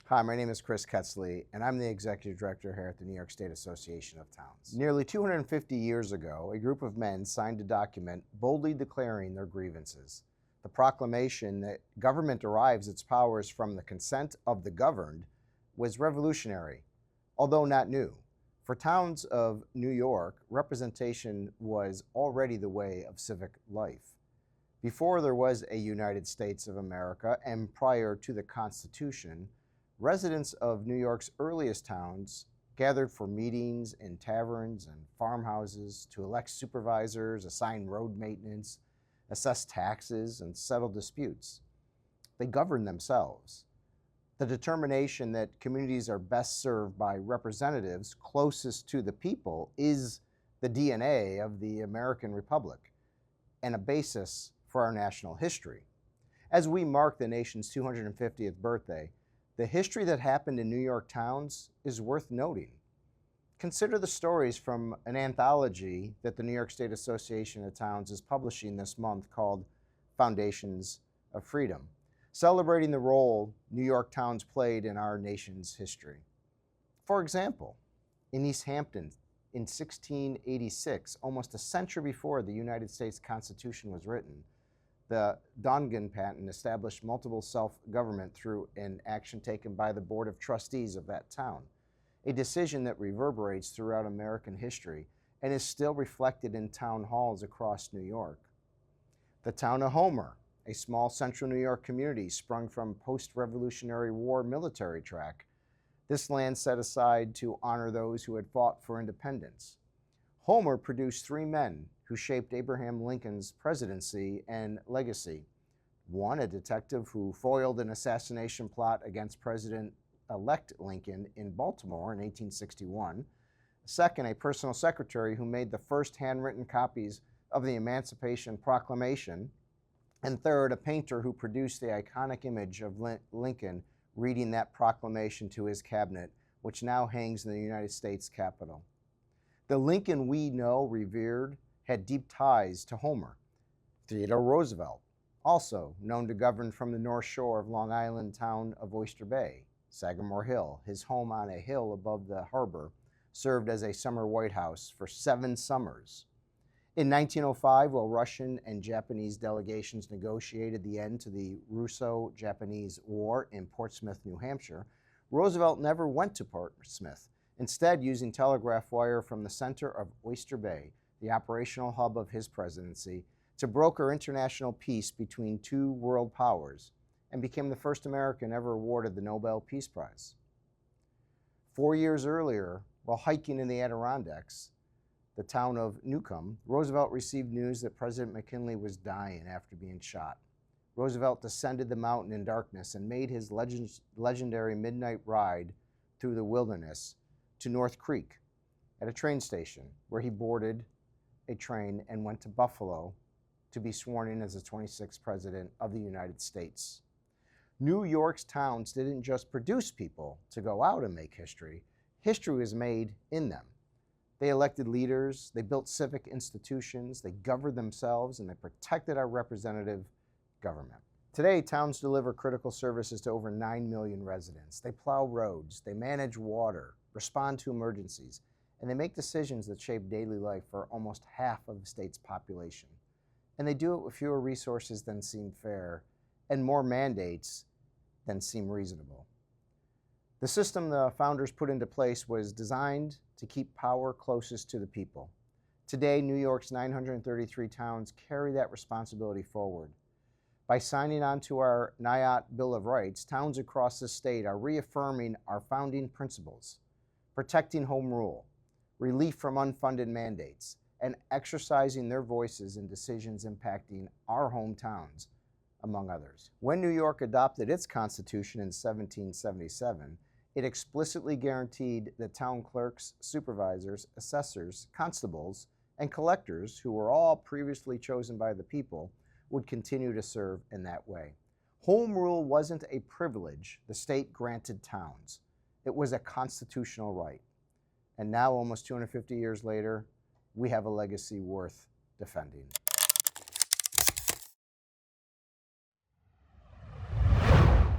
Hi, my name is Chris Ketzley, and I'm the Executive Director here at the New York State Association of Towns. Nearly 250 years ago, a group of men signed a document boldly declaring their grievances. The proclamation that government derives its powers from the consent of the governed was revolutionary, although not new. For towns of New York, representation was already the way of civic life. Before there was a United States of America and prior to the Constitution, residents of New York's earliest towns gathered for meetings in taverns and farmhouses to elect supervisors, assign road maintenance, assess taxes, and settle disputes. They governed themselves. The determination that communities are best served by representatives closest to the people is the DNA of the American Republic and a basis for our national history. As we mark the nation's 250th birthday, the history that happened in New York towns is worth noting. Consider the stories from an anthology that the New York State Association of Towns is publishing this month called Foundations of Freedom, celebrating the role New York towns played in our nation's history. For example, in East Hampton in 1686, almost a century before the United States Constitution was written, the Dongan Patent established multiple self-government through an action taken by the Board of Trustees of that town, a decision that reverberates throughout American history and is still reflected in town halls across New York. The town of Homer, a small central New York community sprung from post-Revolutionary War military tract. This land set aside to honor those who had fought for independence. Homer produced three men who shaped Abraham Lincoln's presidency and legacy. One, a detective who foiled an assassination plot against President-elect Lincoln in Baltimore in 1861. Second, a personal secretary who made the first handwritten copies of the Emancipation Proclamation. And third, a painter who produced the iconic image of Lincoln reading that proclamation to his cabinet, which now hangs in the United States Capitol. The Lincoln we know, revered, had deep ties to Homer. Theodore Roosevelt, also known to govern from the North Shore of Long Island town of Oyster Bay. Sagamore Hill, his home on a hill above the harbor, served as a summer White House for 7 summers. In 1905, while Russian and Japanese delegations negotiated the end to the Russo-Japanese War in Portsmouth, New Hampshire, Roosevelt never went to Portsmouth, instead using telegraph wire from the center of Oyster Bay, the operational hub of his presidency, to broker international peace between two world powers, and became the first American ever awarded the Nobel Peace Prize. 4 years earlier, while hiking in the Adirondacks, the town of Newcomb, Roosevelt received news that President McKinley was dying after being shot. Roosevelt descended the mountain in darkness and made his legendary midnight ride through the wilderness to North Creek at a train station, where he boarded a train and went to Buffalo to be sworn in as the 26th President of the United States. New York's towns didn't just produce people to go out and make history. History was made in them. They elected leaders, they built civic institutions, they governed themselves, and they protected our representative government. Today, towns deliver critical services to over 9 million residents. They plow roads, they manage water, respond to emergencies, and they make decisions that shape daily life for almost half of the state's population. And they do it with fewer resources than seem fair and more mandates than seem reasonable. The system the founders put into place was designed to keep power closest to the people. Today, New York's 933 towns carry that responsibility forward. By signing on to our NYAOT Bill of Rights, towns across the state are reaffirming our founding principles, protecting home rule, relief from unfunded mandates, and exercising their voices in decisions impacting our hometowns, among others. When New York adopted its Constitution in 1777, it explicitly guaranteed that town clerks, supervisors, assessors, constables, and collectors, who were all previously chosen by the people, would continue to serve in that way. Home rule wasn't a privilege the state granted towns. It was a constitutional right. And now, almost 250 years later, we have a legacy worth defending.